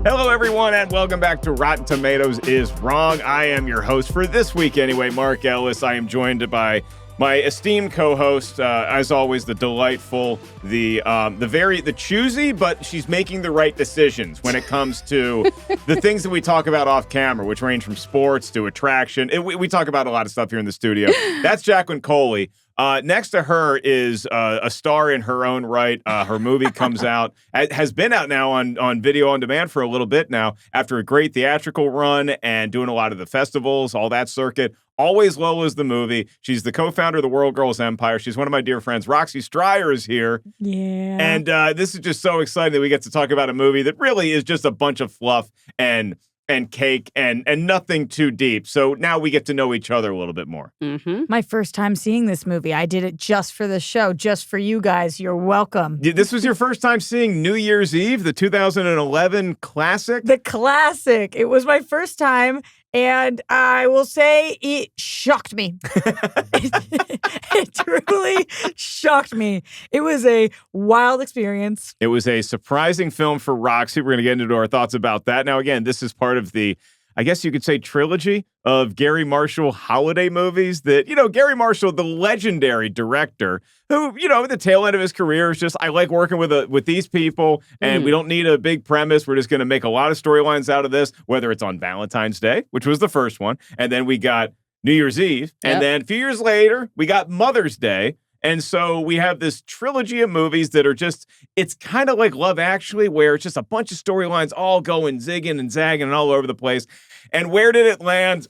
Hello, everyone, and welcome back to Rotten Tomatoes is Wrong. I am your host for this week anyway, Mark Ellis. I am joined by my esteemed co-host, as always, the delightful, the choosy, but she's making the right decisions when it comes to the things that we talk about off camera, which range from sports to attraction. We talk about a lot of stuff here in the studio. That's Jacqueline Coley. Next to her is a star in her own right. Her movie comes out, has been out now on video on demand for a little bit now after a great theatrical run and doing a lot of the festivals, all that circuit. Always Lola's the movie. She's the co-founder of the World Girls Empire. She's one of my dear friends. Roxy Striar is here. Yeah. And this is just so exciting that we get to talk about a movie that really is just a bunch of fluff and cake and nothing too deep. So now we get to know each other a little bit more. Mm-hmm. My first time seeing this movie. I did it just for the show, just for you guys. You're welcome. This was your first time seeing New Year's Eve, the 2011 classic? The classic. It was my first time, and I will say it shocked me. It truly shocked me. It was a wild experience. It was a surprising film for Roxy. We're going to get into our thoughts about that. Now, again, this is part of the, I guess you could say, trilogy of Garry Marshall holiday movies that, Garry Marshall, the legendary director, who, at the tail end of his career is just, I like working with these people, and we don't need a big premise. We're just going to make a lot of storylines out of this, whether it's on Valentine's Day, which was the first one, and then we got New Year's Eve, and then a few years later, we got Mother's Day. And so we have this trilogy of movies that are just, it's kind of like Love Actually, where it's just a bunch of storylines all going zigging and zagging and all over the place. And where did it land?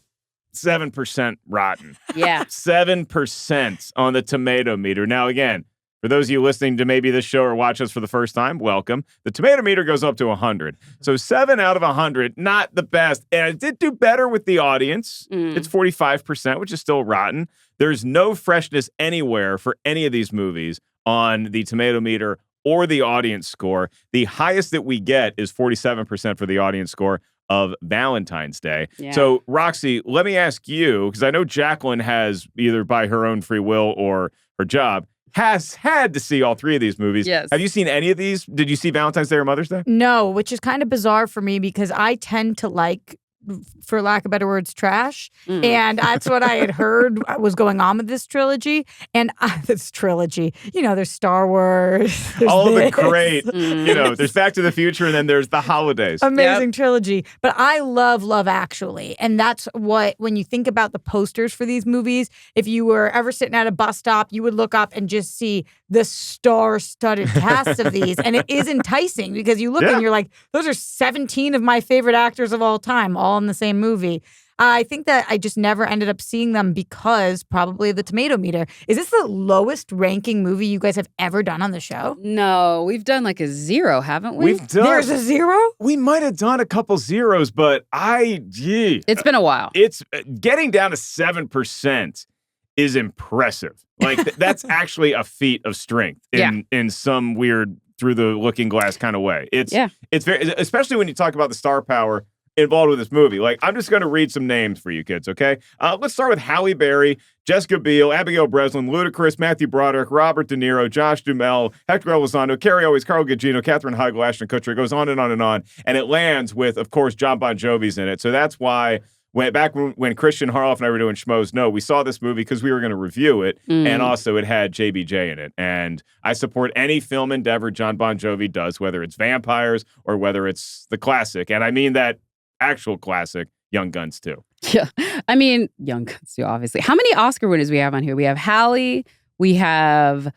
7% rotten. Yeah. 7% on the Tomatometer. Now, again, for those of you listening to maybe this show or watch us for the first time, welcome. The Tomatometer goes up to 100. So 7 out of 100, not the best. And it did do better with the audience. It's 45%, which is still rotten. There's no freshness anywhere for any of these movies on the Tomatometer or the audience score. The highest that we get is 47% for the audience score of Valentine's Day. Yeah. So, Roxy, let me ask you, because I know Jacqueline has, either by her own free will or her job, has had to see all three of these movies. Yes. Have you seen any of these? Did you see Valentine's Day or Mother's Day? No, which is kind of bizarre for me because I tend to like, for lack of better words, trash. And that's what I had heard was going on with this trilogy. And this trilogy, there's Star Wars. There's all this. the great, there's Back to the Future and then there's the holidays. Amazing trilogy. But I love Love Actually. And that's what, when you think about the posters for these movies, if you were ever sitting at a bus stop, you would look up and just see the star-studded cast of these. And it is enticing because you look and you're like, those are 17 of my favorite actors of all time, all in the same movie. I think that I just never ended up seeing them because probably of the Tomatometer. Is this the lowest ranking movie you guys have ever done on the show? No, we've done like a 0, haven't we? There's a 0? We might have done a couple zeros, but it's been a while. It's getting down to 7% is impressive. Like that's actually a feat of strength in some weird through the looking glass kind of way. It's very, especially when you talk about the star power involved with this movie. Like, I'm just going to read some names for you kids, okay? Let's start with Halle Berry, Jessica Biel, Abigail Breslin, Ludacris, Matthew Broderick, Robert De Niro, Josh Duhamel, Hector Elizondo, Carrie Elwes, Carl Gugino, Katherine Heigl, Ashton Kutcher. It goes on and on and on. And it lands with, of course, John Bon Jovi's in it. So that's why when Christian Harloff and I were doing Schmoes Know, we saw this movie because we were going to review it. And also it had JBJ in it. And I support any film endeavor John Bon Jovi does, whether it's vampires or whether it's the classic. And I mean that actual classic, Young Guns 2. Yeah. I mean, Young Guns 2, obviously. How many Oscar winners we have on here? We have Halle. We have...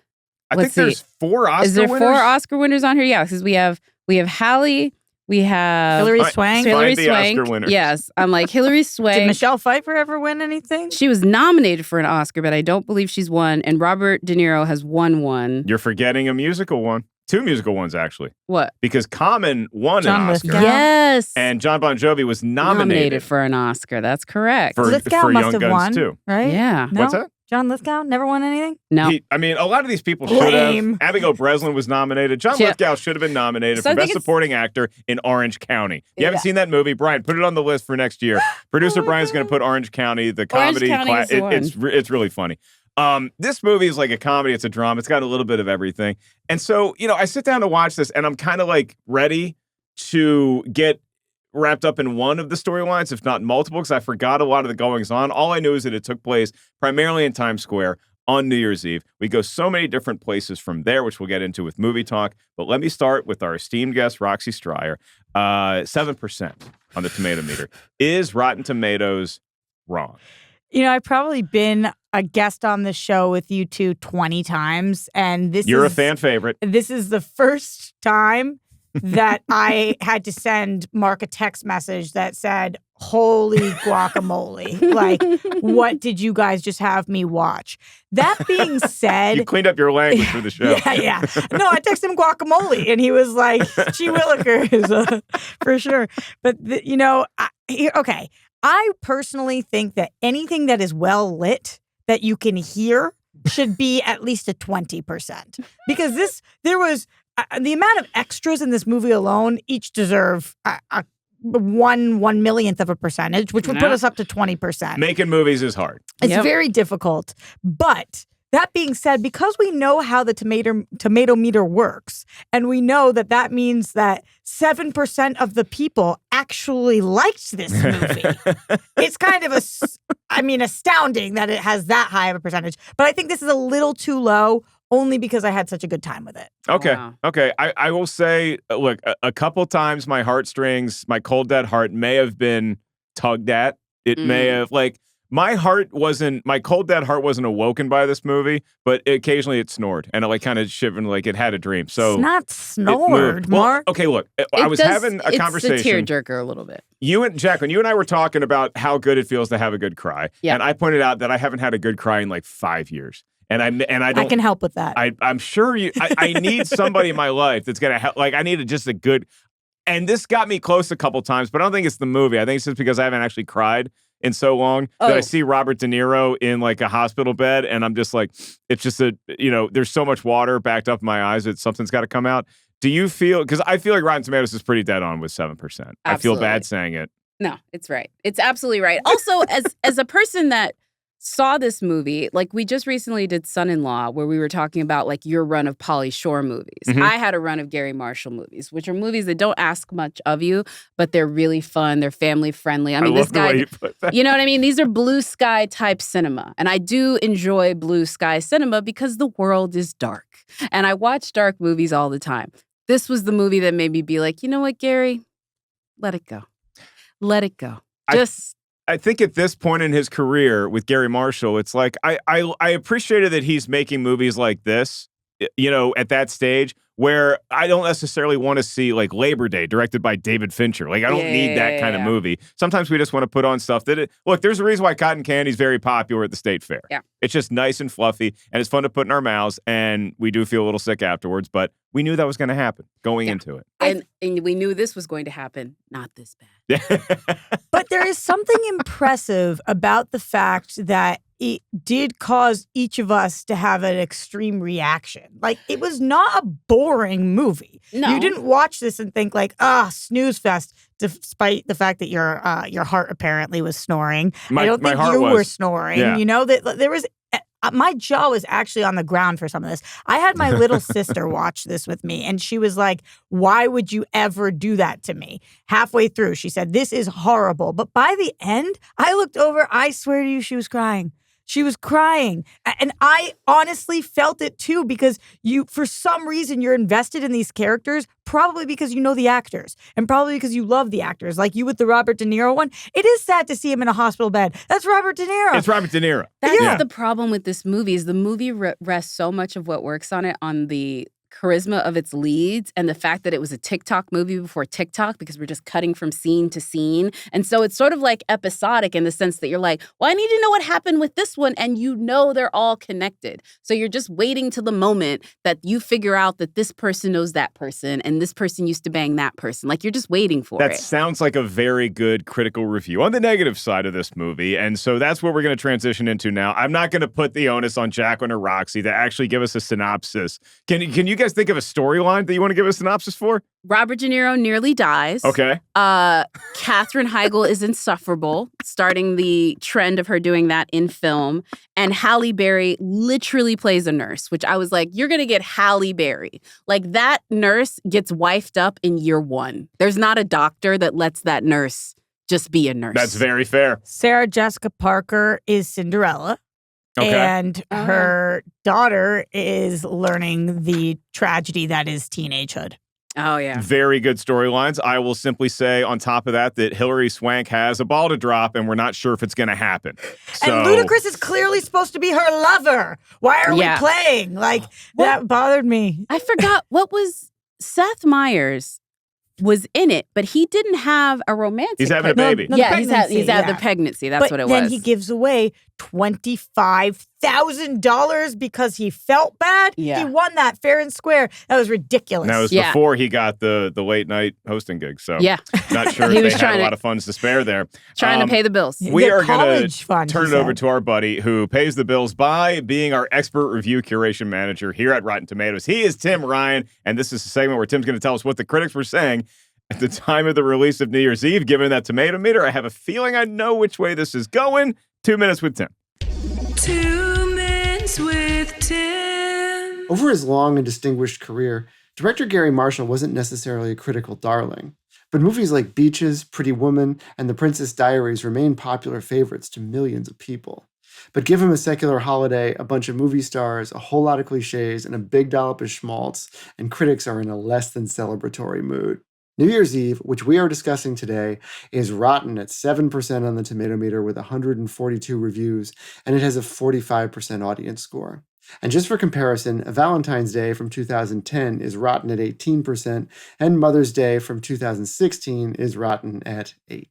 I think there's 4 Oscar winners. Is there 4 Oscar winners on here? Yeah, because we have Halle. We have... Hilary Swank. Hilary Swank. Oscar winners. Yes. I'm like, Hilary Swank. Did Michelle Pfeiffer ever win anything? She was nominated for an Oscar, but I don't believe she's won. And Robert De Niro has won one. You're forgetting a musical one. 2 musical ones, actually. What? Because Common won an Oscar. Yes. And John Bon Jovi was nominated for an Oscar. That's correct. For Young Guns won, too. Right? Yeah. No? What's that? John Lithgow never won anything? No. A lot of these people should have. Abigail Breslin was nominated. John Lithgow should have been nominated for Best Supporting Actor in Orange County. You haven't seen that movie? Brian, put it on the list for next year. Producer Brian's going to put Orange County, the comedy. It's really funny. This movie is like a comedy. It's a drama. It's got a little bit of everything. And so, I sit down to watch this and I'm kind of like ready to get wrapped up in one of the storylines, if not multiple, because I forgot a lot of the goings on. All I knew is that it took place primarily in Times Square on New Year's Eve. We go so many different places from there, which we'll get into with Movie Talk. But let me start with our esteemed guest, Roxy Striar. 7% on the Tomatometer. Is Rotten Tomatoes wrong? I've probably been a guest on this show with you two 20 times. And You're a fan favorite. This is the first time that I had to send Mark a text message that said, holy guacamole. Like, what did you guys just have me watch? That being said... You cleaned up your language for the show. Yeah. No, I texted him guacamole, and he was like, gee willikers, for sure. But, okay. I personally think that anything that is well lit that you can hear should be at least a 20%. Because there was... the amount of extras in this movie alone each deserve a 1/millionth of a percentage, which would put us up to 20%. Making movies is hard. It's very difficult. But that being said, because we know how the Tomatometer works, and we know that means that 7% of the people actually liked this movie, it's kind of astounding that it has that high of a percentage. But I think this is a little too low, only because I had such a good time with it. Okay. Wow. Okay. I will say, look, a couple times my heartstrings, my cold, dead heart may have been tugged at. It may have, my cold, dead heart wasn't awoken by this movie, but occasionally it snored and it kind of shivered, like it had a dream. So it's not snored, Mark. Okay, look, I was having a conversation. It's a tearjerker a little bit. Jacqueline, you and I were talking about how good it feels to have a good cry. Yeah. And I pointed out that I haven't had a good cry in 5 years. And I don't. I can help with that. I'm sure I need somebody in my life that's gonna help. I need just a good. And this got me close a couple times, but I don't think it's the movie. I think it's just because I haven't actually cried in so long that I see Robert De Niro in a hospital bed, and I'm just like, it's just there's so much water backed up in my eyes that something's got to come out. Do you feel? Because I feel like Rotten Tomatoes is pretty dead on with 7%. Absolutely. I feel bad saying it. No, it's right. It's absolutely right. Also, as a person that saw this movie, we just recently did Son-in-Law, where we were talking about your run of Pauly Shore movies. Mm-hmm. I had a run of Garry Marshall movies, which are movies that don't ask much of you, but they're really fun. They're family friendly. I mean, this guy, you put that. You know what I mean? These are blue sky type cinema. And I do enjoy blue sky cinema because the world is dark. And I watch dark movies all the time. This was the movie that made me be like, you know what, Garry? Let it go. Let it go. I think at this point in his career with Garry Marshall, it's I appreciated that he's making movies like this, at that stage where I don't necessarily want to see Labor Day directed by David Fincher. I don't need that kind of movie. Sometimes we just want to put on stuff look, there's a reason why cotton candy is very popular at the State Fair. Yeah. It's just nice and fluffy and it's fun to put in our mouths, and we do feel a little sick afterwards, but we knew that was going to happen going into it. And we knew this was going to happen, not this bad. But there is something impressive about the fact that it did cause each of us to have an extreme reaction. It was not a boring movie. No. You didn't watch this and think snooze fest, despite the fact that your heart apparently was snoring. I don't think you were snoring. Yeah. That there was... my jaw was actually on the ground for some of this. I had my little sister watch this with me, and she was like, why would you ever do that to me? Halfway through, she said, this is horrible. But by the end, I looked over, I swear to you, she was crying. She was crying. And I honestly felt it too, because for some reason, you're invested in these characters, probably because you know the actors and probably because you love the actors. Like you with the Robert De Niro one. It is sad to see him in a hospital bed. That's Robert De Niro. It's Robert De Niro. That's the problem with this movie is the movie rests so much of what works on it on the charisma of its leads and the fact that it was a TikTok movie before TikTok, because we're just cutting from scene to scene. And so it's sort of episodic in the sense that you're like, well, I need to know what happened with this one. And they're all connected. So you're just waiting till the moment that you figure out that this person knows that person and this person used to bang that person. You're just waiting for it. That sounds like a very good critical review on the negative side of this movie. And so that's what we're going to transition into now. I'm not going to put the onus on Jacqueline or Roxy to actually give us a synopsis. Can you guys think of a storyline that you want to give a synopsis for? Robert De Niro nearly dies. Okay. Katherine Heigl is insufferable, starting the trend of her doing that in film. And Halle Berry literally plays a nurse, which I was like, you're going to get Halle Berry. Like, that nurse gets wifed up in year one. There's not a doctor that lets that nurse just be a nurse. That's very fair. Sarah Jessica Parker is Cinderella. Okay. And her daughter is learning the tragedy that is teenagehood. Oh, yeah. Very good storylines. I will simply say on top of that Hilary Swank has a ball to drop, and we're not sure if it's going to happen. So, and Ludacris is clearly supposed to be her lover. Why are we playing? Like, that bothered me. I forgot what was Seth Meyers was in it, but he didn't have a romantic. He's having a baby. No, yeah, he's had the pregnancy. That's what it was. Then he gives away $25,000 because he felt bad. Yeah. He won that fair and square. That was ridiculous. And that was before he got the late night hosting gig. So not sure if they had a lot of funds to spare there. Trying to pay the bills. We are going to turn it over to our buddy who pays the bills by being our expert review curation manager here at Rotten Tomatoes. He is Tim Ryan, and this is a segment where Tim's going to tell us what the critics were saying at the time of the release of New Year's Eve. Given that Tomatometer, I have a feeling I know which way this is going. 2 minutes with Tim. 2 minutes with Tim. Over his long and distinguished career, director Garry Marshall wasn't necessarily a critical darling. But movies like Beaches, Pretty Woman, and The Princess Diaries remain popular favorites to millions of people. But give him a secular holiday, a bunch of movie stars, a whole lot of cliches, and a big dollop of schmaltz, and critics are in a less than celebratory mood. New Year's Eve, which we are discussing today, is rotten at 7% on the Tomatometer with 142 reviews, and it has a 45% audience score. And just for comparison, A Valentine's Day from 2010 is rotten at 18%, and Mother's Day from 2016 is rotten at 8%.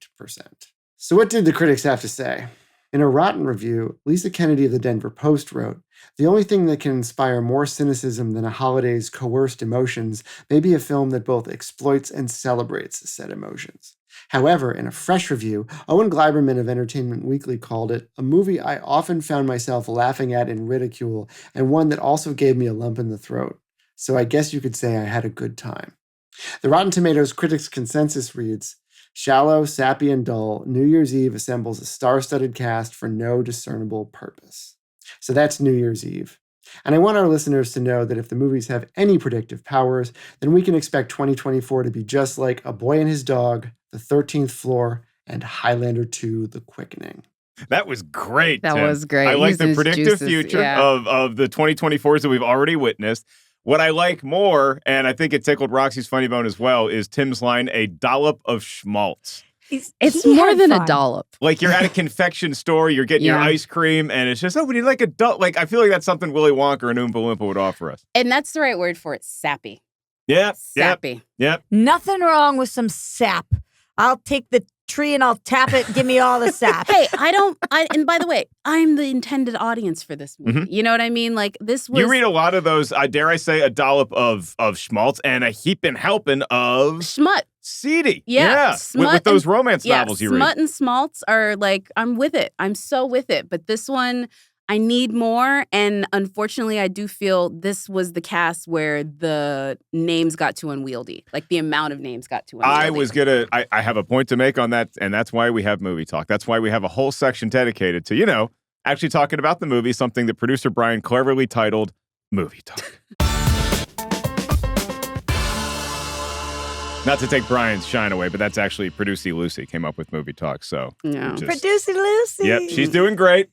So what did the critics have to say? In a rotten review, Lisa Kennedy of the Denver Post wrote, "The only thing that can inspire more cynicism than a holiday's coerced emotions may be a film that both exploits and celebrates said emotions." However, in a fresh review, Owen Gleiberman of Entertainment Weekly called it a movie I often found myself laughing at in ridicule and one that also gave me a lump in the throat. So I guess you could say I had a good time. The Rotten Tomatoes critics' consensus reads, "Shallow, sappy, and dull, New Year's Eve assembles a star-studded cast for no discernible purpose." So that's New Year's Eve. And I want our listeners to know that if the movies have any predictive powers, then we can expect 2024 to be just like A Boy and His Dog, The 13th Floor, and Highlander 2, The Quickening. That was great, That Tim. was great. I like the predictive juices, future of the 2024s that we've already witnessed. What I like more, and I think it tickled Roxy's funny bone as well, is Tim's line, "a dollop of schmaltz." It's more than a dollop. Like you're at a confection store, you're getting your ice cream, and it's just, would you like a dollop? Like, I feel like that's something Willy Wonka and Oompa Loompa would offer us. And that's the right word for it, sappy. Yeah. Sappy. Yep. Nothing wrong with some sap. I'll take the tree and I'll tap it. Give me all the sap. Hey, and by the way, I'm the intended audience for this movie. Mm-hmm. You know what I mean? Like, this was. You read a lot of those, dare I say, a dollop of schmaltz and a heaping helping of. Schmut. Seedy. Yeah. With those romance novels you read. Smut and smaltz are like, I'm with it. I'm so with it. But this one, I need more. And unfortunately, I do feel this was the cast where the names got too unwieldy. Like, the amount of names got too unwieldy. I have a point to make on that. And that's why we have Movie Talk. That's why we have a whole section dedicated to, actually talking about the movie, something that producer Brian cleverly titled Movie Talk. Not to take Brian's shine away, but that's actually Producy Lucy came up with Movie Talk. So, Producy Lucy. Yep, she's doing great.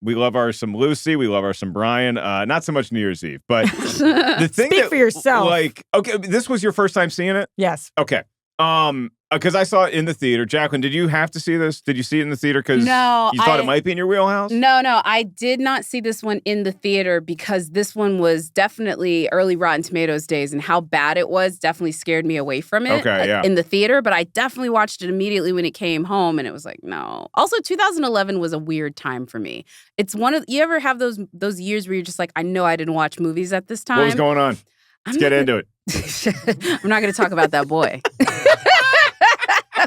We love our some Lucy. We love our some Brian. Not so much New Year's Eve, but the thing. Speak for yourself. Okay, this was your first time seeing it? Yes. Okay. Because I saw it in the theater. Jacqueline, did you have to see this? Did you see it in the theater because you thought it might be in your wheelhouse? No. I did not see this one in the theater because this one was definitely early Rotten Tomatoes days, and how bad it was definitely scared me away from it in the theater. But I definitely watched it immediately when it came home, and it was like, no. Also, 2011 was a weird time for me. It's you ever have those years where you're just like, I know I didn't watch movies at this time. What was going on? Let's get into it. I'm not going to talk about that boy.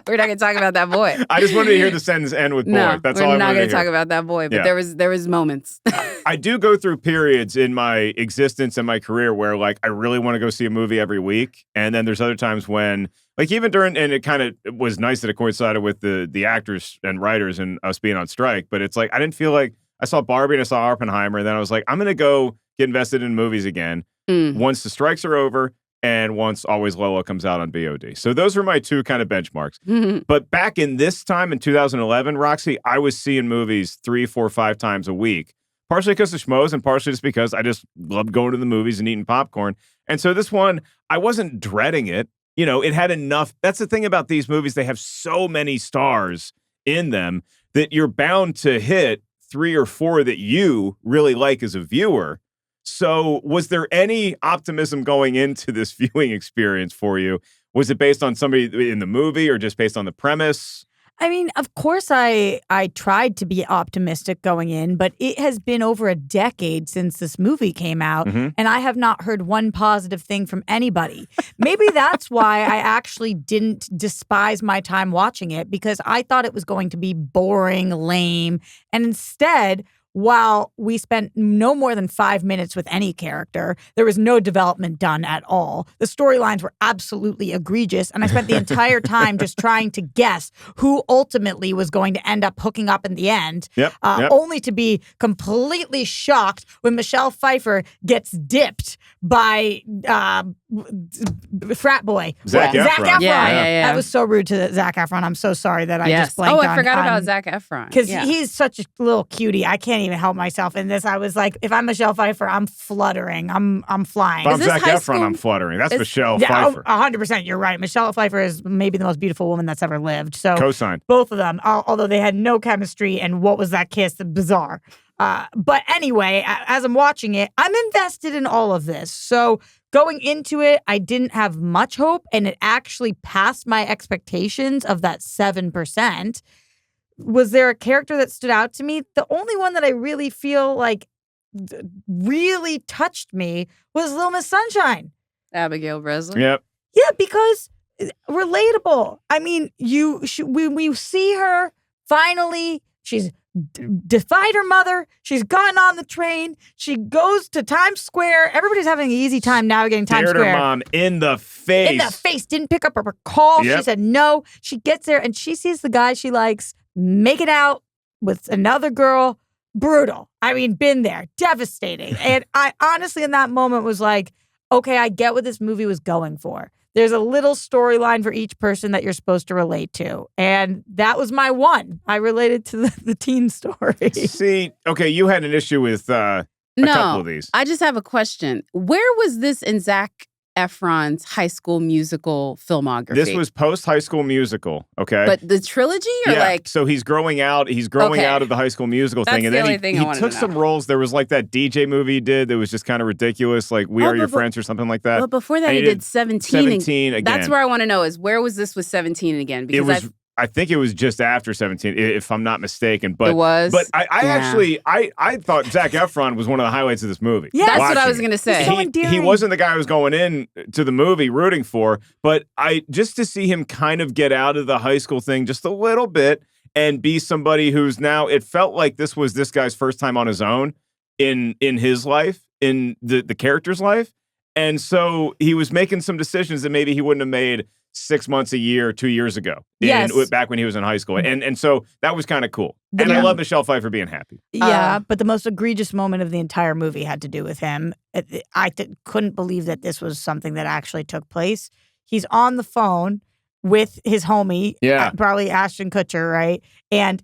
We're not going to talk about that boy. I just wanted to hear the sentence end with boy. No, That's all I wanted to hear. we're not going to talk about that boy, but there was moments. I do go through periods in my existence and my career where like I really want to go see a movie every week. And then there's other times when like even during, and it kind of was nice that it coincided with the actors and writers and us being on strike. But it's like, I didn't feel like I saw Barbie and I saw Oppenheimer. And then I was like, I'm going to go get invested in movies again once the strikes are over and once Always Lola comes out on VOD. So those were my two kind of benchmarks. But back in this time in 2011, Roxy, I was seeing movies 3, 4, 5 times a week. Partially because of schmoes and partially just because I just loved going to the movies and eating popcorn. And so this one, I wasn't dreading it. You know, it had enough. That's the thing about these movies. They have so many stars in them that you're bound to hit 3 or 4 that you really like as a viewer. So was there any optimism going into this viewing experience for you? Was it based on somebody in the movie or just based on the premise? I mean, of course, I tried to be optimistic going in, but it has been over a decade since this movie came out, and I have not heard one positive thing from anybody. Maybe that's why I actually didn't despise my time watching it, because I thought it was going to be boring, lame, and instead, while we spent no more than 5 minutes with any character, there was no development done at all. The storylines were absolutely egregious, and I spent the entire time just trying to guess who ultimately was going to end up hooking up in the end, only to be completely shocked when Michelle Pfeiffer gets dipped by frat boy. Zac Efron. Yeah. That was so rude to Zac Efron. I'm so sorry that I just blanked on. I forgot about Zac Efron. Because he's such a little cutie. I can't even help myself in this. I was like, if I'm Michelle Pfeiffer, I'm fluttering. I'm flying. If I'm Zac Efron, I'm fluttering. That's Michelle Pfeiffer. 100%. You're right. Michelle Pfeiffer is maybe the most beautiful woman that's ever lived. So co-signed. Both of them, although they had no chemistry. And what was that kiss? Bizarre. But anyway, as I'm watching it, I'm invested in all of this. So going into it, I didn't have much hope, and it actually passed my expectations of that 7%. Was there a character that stood out to me? The only one that I really feel like really touched me was Little Miss Sunshine. Abigail Breslin. Yep. Yeah, because relatable. I mean, we see her finally. She's defied her mother. She's gotten on the train. She goes to Times Square. Everybody's having an easy time navigating Times Square. Stared her mom in the face. In the face. Didn't pick up her call. She said no. She gets there and she sees the guy she likes make it out with another girl. Brutal. I mean, been there. Devastating. And I honestly in that moment was like, okay, I get what this movie was going for. There's a little storyline for each person that you're supposed to relate to. And that was my one. I related to the teen story. See, okay, you had an issue with a couple of these. I just have a question. Where was this in Zac Efron's High School Musical filmography? This was post-High School Musical, okay? But the trilogy or so he's growing out. He's growing out of the High School Musical thing. And then he took some roles. There was like that DJ movie he did that was just kind of ridiculous, like We Are Your Friends or something like that. But before that, he did 17. 17 again. That's where I want to know is where was this with 17 again? Because I think it was just after 17, if I'm not mistaken. But it was. But I actually thought Zac Efron was one of the highlights of this movie. Yeah, that's what I was going to say. He wasn't the guy I was going in to the movie rooting for, but just to see him kind of get out of the high school thing just a little bit and be somebody who's now, it felt like this was this guy's first time on his own in his life, in the character's life. And so he was making some decisions that maybe he wouldn't have made 6 months, a year, 2 years ago. Back when he was in hcoughschool. And so that was kind of cool. And I love Michelle Pfeiffer being happy. Yeah, but the most egregious moment of the entire movie had to do with him. I couldn't believe that this was something that actually took place. He's on the phone with his homie, probably Ashton Kutcher, right? And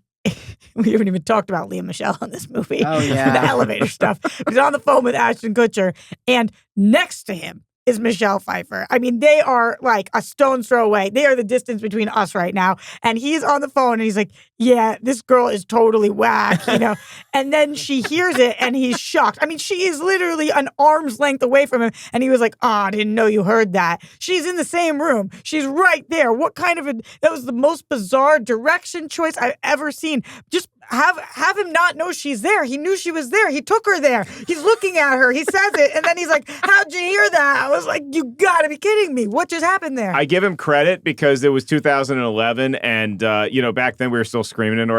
we haven't even talked about Lea Michele in this movie. Oh, yeah. The elevator stuff. He's on the phone with Ashton Kutcher, and next to him is Michelle Pfeiffer. I mean, they are like a stone's throw away. They are the distance between us right now. And he's on the phone and he's like, yeah, this girl is totally whack, you know? And then she hears it and he's shocked. I mean, she is literally an arm's length away from him. And he was like, I didn't know you heard that. She's in the same room. She's right there. What kind of that was the most bizarre direction choice I've ever seen. Just have him not know she's there. He knew she was there. He took her there. He's looking at her. He says it. And then he's like, how'd you hear that? I was like, you gotta be kidding me. What just happened there? I give him credit because it was 2011. And, back then we were still screaming into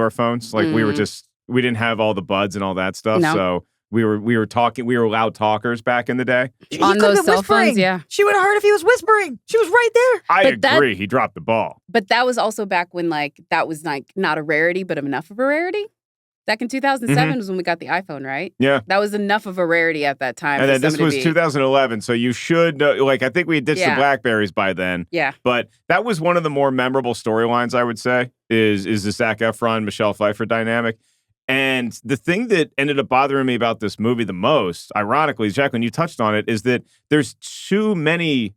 our phones. Like we didn't have all the buds and all that stuff. No. So we were talking. We were loud talkers back in the day. On those cell phones, yeah. She would have heard if he was whispering. She was right there. I agree. He dropped the ball. But that was also back when that was not a rarity, but enough of a rarity. Back in 2007 was when we got the iPhone, right? Yeah. That was enough of a rarity at that time. And then this was 2011, so you should I think we had ditched the Blackberries by then. Yeah. But that was one of the more memorable storylines, I would say, is the Zac Efron, Michelle Pfeiffer dynamic. And the thing that ended up bothering me about this movie the most, ironically, Jacqueline, you touched on it, is that there's too many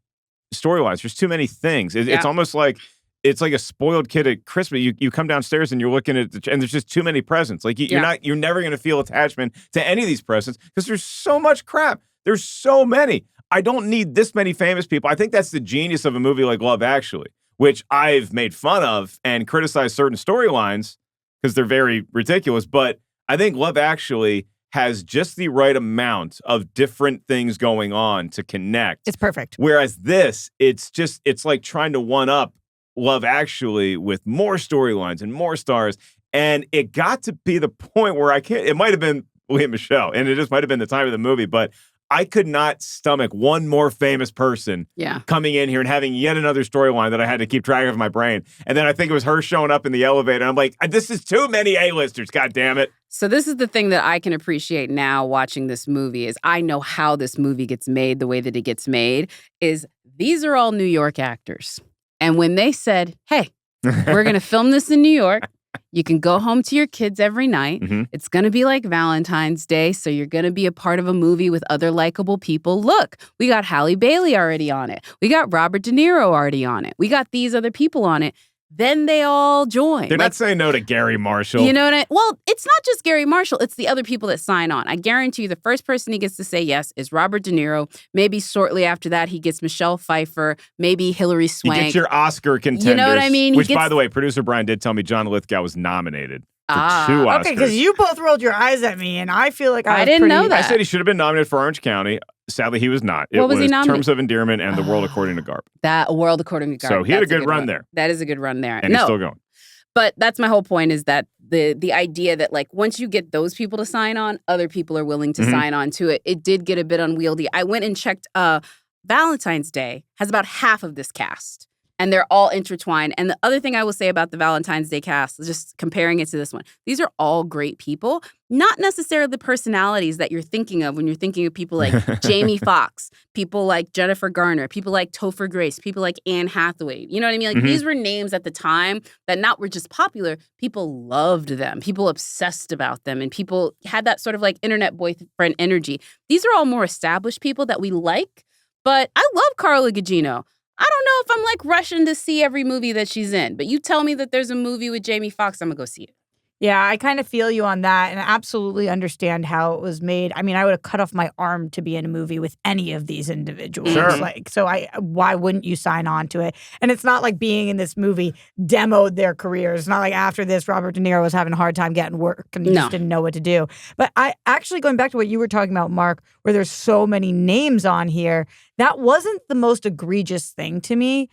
storylines. There's too many things. It's almost like it's like a spoiled kid at Christmas. You come downstairs and you're looking at and there's just too many presents. Like you're never going to feel attachment to any of these presents because there's so much crap. There's so many. I don't need this many famous people. I think that's the genius of a movie like Love Actually, which I've made fun of and criticized certain storylines because they're very ridiculous. But I think Love Actually has just the right amount of different things going on to connect. It's perfect. Whereas this, it's like trying to one up Love Actually with more storylines and more stars. And it got to be the point where it might have been Lea Michele, and it just might have been the time of the movie, but I could not stomach one more famous person coming in here and having yet another storyline that I had to keep track of in my brain. And then I think it was her showing up in the elevator. And I'm like, this is too many A-listers, God damn it. So this is the thing that I can appreciate now watching this movie is I know how this movie gets made the way that it gets made is these are all New York actors. And when they said, hey, we're going to film this in New York. You can go home to your kids every night. Mm-hmm. It's going to be like Valentine's Day, so you're going to be a part of a movie with other likable people. Look, we got Halle Bailey already on it. We got Robert De Niro already on it. We got these other people on it. Then they all join. They're not saying no to Garry Marshall. You know what well, it's not just Garry Marshall. It's the other people that sign on. I guarantee you the first person he gets to say yes is Robert De Niro. Maybe shortly after that, he gets Michelle Pfeiffer, maybe Hilary Swank. You get your Oscar contenders. You know what I mean? Which, by the way, producer Brian did tell me John Lithgow was nominated for 2 Oscars. Okay, because you both rolled your eyes at me, and I feel like I didn't know that. I said he should have been nominated for Orange County. Sadly, he was not. What was he nominated? Terms of Endearment and The World According to Garp. That World According to Garp. So he had a good run there. That is a good run there. And he's still going. But that's my whole point is that the idea that like once you get those people to sign on, other people are willing to sign on to it. It did get a bit unwieldy. I went and checked Valentine's Day has about half of this cast. And they're all intertwined. And the other thing I will say about the Valentine's Day cast, just comparing it to this one, these are all great people, not necessarily the personalities that you're thinking of when you're thinking of people like Jamie Foxx, people like Jennifer Garner, people like Topher Grace, people like Anne Hathaway. You know what I mean? Like these were names at the time that not were just popular, people loved them, people obsessed about them, and people had that sort of like internet boyfriend energy. These are all more established people that we like, but I love Carla Gugino. I don't know if I'm like rushing to see every movie that she's in, but you tell me that there's a movie with Jamie Foxx, I'm gonna go see it. Yeah, I kind of feel you on that and I absolutely understand how it was made. I mean, I would have cut off my arm to be in a movie with any of these individuals. Sure. Like, so why wouldn't you sign on to it? And it's not like being in this movie demoed their careers. It's not like after this, Robert De Niro was having a hard time getting work and he just didn't know what to do. But I actually, going back to what you were talking about, Mark, where there's so many names on here, that wasn't the most egregious thing to me.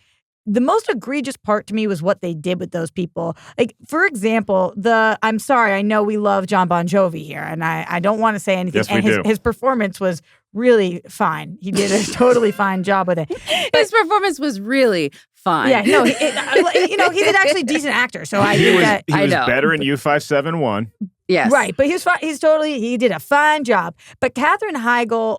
The most egregious part to me was what they did with those people. Like, for example, I'm sorry, I know we love John Bon Jovi here, and I don't want to say anything. Yes, and we do. His performance was really fine. He did a totally fine job with it. His performance was really fine. Yeah, no, he's an actually decent actor. So He was better in U571. Yes. Right, but he did a fine job. But Katherine Heigl,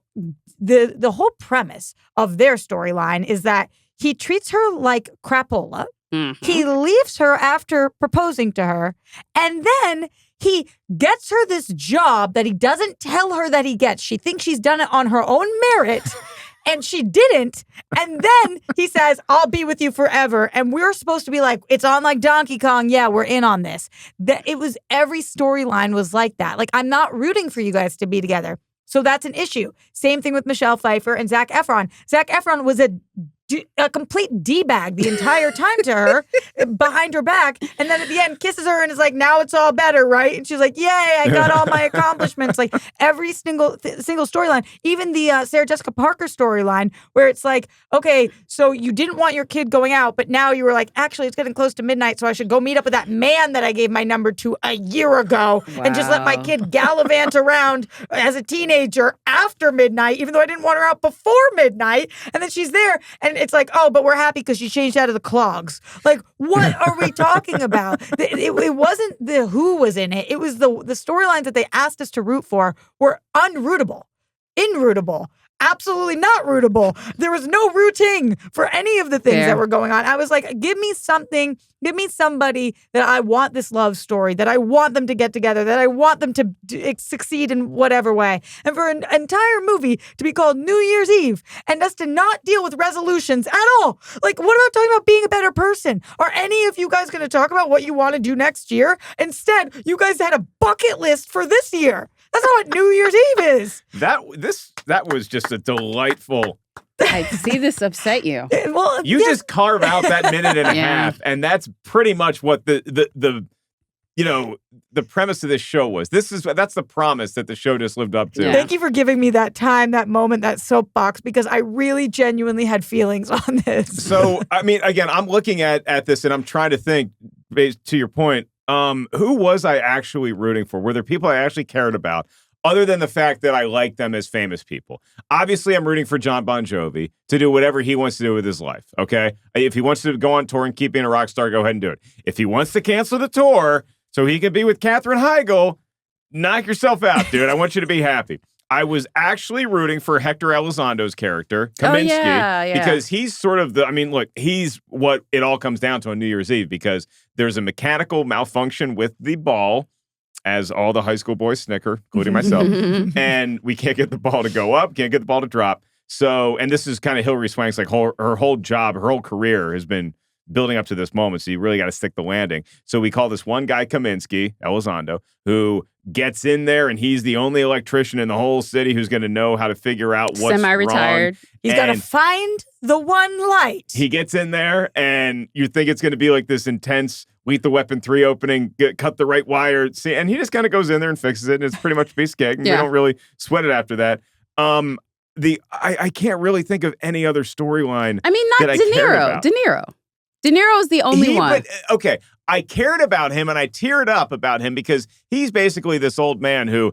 the whole premise of their storyline is that he treats her like crapola. Mm-hmm. He leaves her after proposing to her. And then he gets her this job that he doesn't tell her that he gets. She thinks she's done it on her own merit. And she didn't. And then he says, I'll be with you forever. And we're supposed to be like, it's on like Donkey Kong. Yeah, we're in on this. Every storyline was like that. Like, I'm not rooting for you guys to be together. So that's an issue. Same thing with Michelle Pfeiffer and Zac Efron. Zac Efron was a a complete D-bag the entire time to her behind her back. And then at the end kisses her and is like, now it's all better, right? And she's like, yay, I got all my accomplishments. Like every single storyline, even the Sarah Jessica Parker storyline where it's like, okay, so you didn't want your kid going out, but now you were like, actually, it's getting close to midnight, so I should go meet up with that man that I gave my number to a year ago and just let my kid gallivant around as a teenager after midnight, even though I didn't want her out before midnight. And then she's there and it's like, oh, but we're happy because she changed out of the clogs. Like, what are we talking about? It wasn't the who was in it. It was the storylines that they asked us to root for were unrootable, inrootable. Absolutely not rootable. There was no rooting for any of the things that were going on. I was like, give me something, give me somebody that I want this love story, that I want them to get together, that I want them to succeed in whatever way. And for an entire movie to be called New Year's Eve and us to not deal with resolutions at all. Like, what about talking about being a better person? Are any of you guys going to talk about what you want to do next year? Instead, you guys had a bucket list for this year. That's not what New Year's Eve is. That was just a delightful. I see this upset you. Well, you just carve out that minute and a half, and that's pretty much what the premise of this show was. That's the promise that the show just lived up to. Yeah. Thank you for giving me that time, that moment, that soapbox, because I really genuinely had feelings on this. So, I mean, again, I'm looking at this and I'm trying to think, to your point, who was I actually rooting for? Were there people I actually cared about, other than the fact that I like them as famous people? Obviously, I'm rooting for John Bon Jovi to do whatever he wants to do with his life, okay? If he wants to go on tour and keep being a rock star, go ahead and do it. If he wants to cancel the tour so he can be with Katherine Heigl, knock yourself out, dude. I want you to be happy. I was actually rooting for Hector Elizondo's character, Kaminsky, because he's sort of he's what it all comes down to on New Year's Eve, because there's a mechanical malfunction with the ball, as all the high school boys snicker, including myself, and we can't get the ball to go up, can't get the ball to drop. So, and this is kind of Hilary Swank's, like, her whole job, her whole career has been building up to this moment, so you really got to stick the landing. So we call this one guy Kaminsky, Elizondo, who gets in there, and he's the only electrician in the whole city who's going to know how to figure out what's semi-retired. wrong. He's got to find the one light. He gets in there, and you think it's going to be like this intense Lethal Weapon 3 opening, cut the right wire, and he just kind of goes in there and fixes it, and it's pretty much a piece of cake, and we don't really sweat it after that. I can't really think of any other storyline. I mean, not De Niro. De Niro is the only one. But, okay, I cared about him and I teared up about him because he's basically this old man who,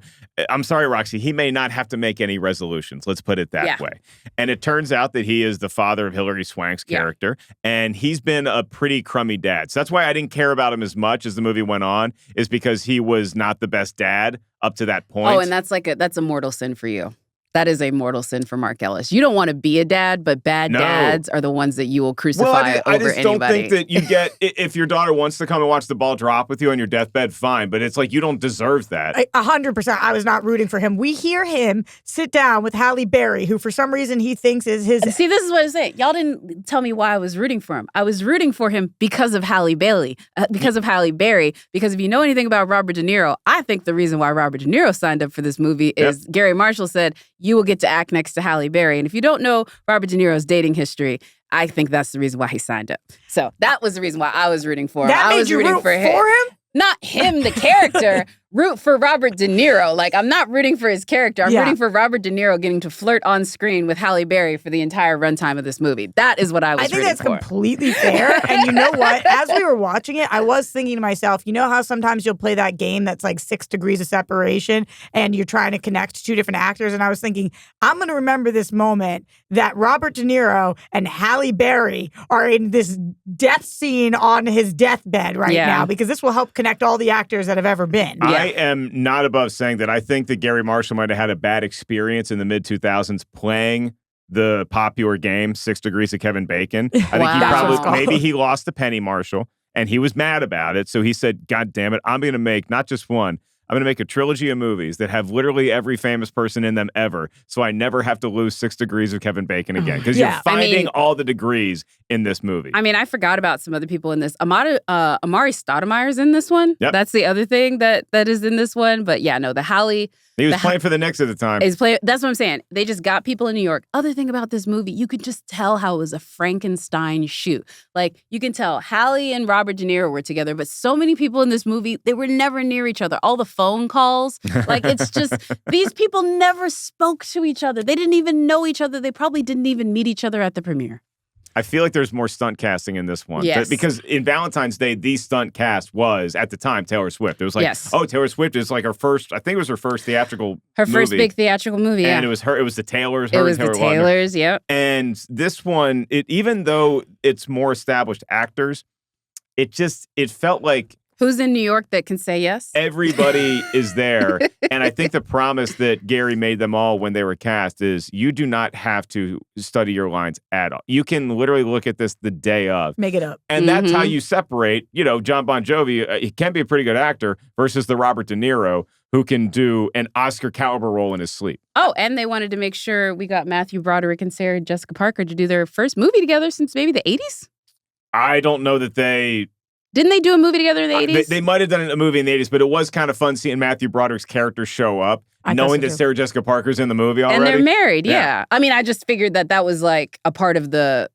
I'm sorry, Roxy, he may not have to make any resolutions. Let's put it that way. And it turns out that he is the father of Hilary Swank's character, and he's been a pretty crummy dad. So that's why I didn't care about him as much as the movie went on, is because he was not the best dad up to that point. Oh, and that's a mortal sin for you. That is a mortal sin for Mark Ellis. You don't want to be a dad, but bad dads are the ones that you will crucify over anybody. I just don't think that you get, if your daughter wants to come and watch the ball drop with you on your deathbed, fine. But it's like, you don't deserve that. 100%. I was not rooting for him. We hear him sit down with Halle Berry, who for some reason he thinks is his... And see, this is what I'm saying. Y'all didn't tell me why I was rooting for him. I was rooting for him because of Halle Berry. Because if you know anything about Robert De Niro, I think the reason why Robert De Niro signed up for this movie is Garry Marshall said, you will get to act next to Halle Berry. And if you don't know Robert De Niro's dating history, I think that's the reason why he signed up. So that was the reason why I was rooting for him. I was rooting for him? Not him, the character. Root for Robert De Niro. Like, I'm not rooting for his character. I'm rooting for Robert De Niro getting to flirt on screen with Halle Berry for the entire runtime of this movie. That is what I was rooting for. I think that's completely fair. And you know what? As we were watching it, I was thinking to myself, you know how sometimes you'll play that game that's like 6 degrees of separation and you're trying to connect 2 different actors? And I was thinking, I'm going to remember this moment that Robert De Niro and Halle Berry are in this death scene on his deathbed right now, because this will help connect all the actors that have ever been. I am not above saying that I think that Garry Marshall might have had a bad experience in the mid-2000s playing the popular game 6 Degrees of Kevin Bacon. I think he probably, maybe he lost to Penny Marshall and he was mad about it. So he said, God damn it, I'm going to make not just one, I'm going to make a trilogy of movies that have literally every famous person in them ever, so I never have to lose 6 degrees of Kevin Bacon again. Because you're finding all the degrees in this movie. I mean, I forgot about some other people in this. Amari Stoudemire's in this one. Yep. That's the other thing that is in this one. But yeah, no, the Halle... He was playing for the Knicks at the time. That's what I'm saying. They just got people in New York. Other thing about this movie, you could just tell how it was a Frankenstein shoot. Like, you can tell Halle and Robert De Niro were together, but so many people in this movie, they were never near each other. All the phone calls, like, it's just, these people never spoke to each other. They didn't even know each other. They probably didn't even meet each other at the premiere. I feel like there's more stunt casting in this one. Yes. Because in Valentine's Day, the stunt cast was, at the time, Taylor Swift. It was like, oh, Taylor Swift is like her first, I think it was her first theatrical movie. First big theatrical movie, And it was her, it was the Taylors. It was the Taylors, yep. And this one, even though it's more established actors, it felt like who's in New York that can say yes? Everybody is there. And I think the promise that Garry made them all when they were cast is you do not have to study your lines at all. You can literally look at this the day of. Make it up. And that's how you separate, John Bon Jovi, he can be a pretty good actor versus the Robert De Niro who can do an Oscar caliber role in his sleep. Oh, and they wanted to make sure we got Matthew Broderick and Sarah Jessica Parker to do their first movie together since maybe the 80s? I don't know that they... Didn't they do a movie together in the 80s? They might have done a movie in the 80s, but it was kind of fun seeing Matthew Broderick's character show up, knowing that Sarah Jessica Parker's in the movie already. And they're married, yeah. I mean, I just figured that was like a part of the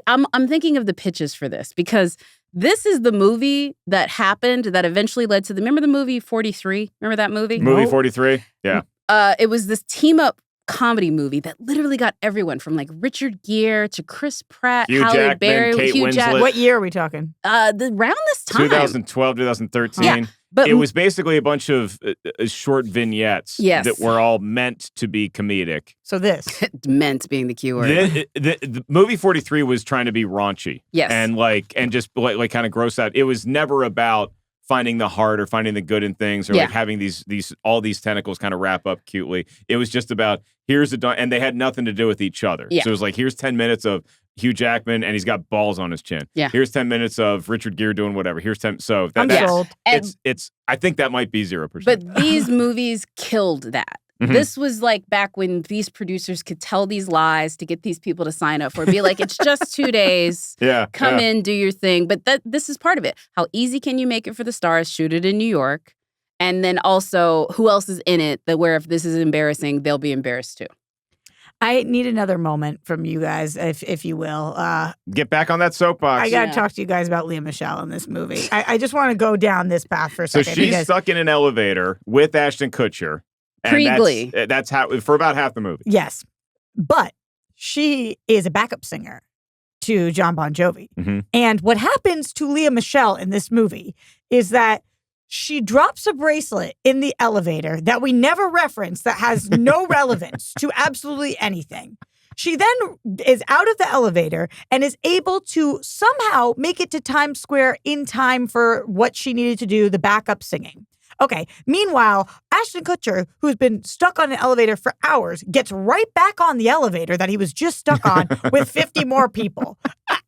I'm thinking of the pitches for this because this is the movie that happened that eventually led to remember the movie 43? Remember that movie? Movie 43? Yeah. It was this team-up comedy movie that literally got everyone from like Richard Gere to Chris Pratt, Halle Jackman, Berry, Hugh Jackman. What year are we talking? Around this time. 2012, 2013. Yeah, but it was basically a bunch of short vignettes that were all meant to be comedic. So this. Meant being the keyword. The movie 43 was trying to be raunchy. Yes. And just like kind of gross out. It was never about finding the heart or finding the good in things or like having all these tentacles kind of wrap up cutely. It was just about and they had nothing to do with each other. Yeah. So it was like, here's 10 minutes of Hugh Jackman and he's got balls on his chin. Yeah. Here's 10 minutes of Richard Gere doing whatever. Here's 10. So I'm sold. It's I think that might be 0%. But these movies killed that. This was like back when these producers could tell these lies to get these people to sign up for it. Be like, it's just 2 days. Come in, do your thing. But this is part of it. How easy can you make it for the stars? Shoot it in New York. And then also, who else is in it that where if this is embarrassing, they'll be embarrassed too. I need another moment from you guys, if you will. Get back on that soapbox. I got to talk to you guys about Lea Michele in this movie. I just want to go down this path for a second. So she's stuck in an elevator with Ashton Kutcher. Pre-Glee. That's how for about half the movie. Yes. But she is a backup singer to John Bon Jovi. And what happens to Lea Michele in this movie is that she drops a bracelet in the elevator that we never reference that has no relevance to absolutely anything. She then is out of the elevator and is able to somehow make it to Times Square in time for what she needed to do, the backup singing. Okay. Meanwhile, Ashton Kutcher, who's been stuck on an elevator for hours, gets right back on the elevator that he was just stuck on with 50 more people.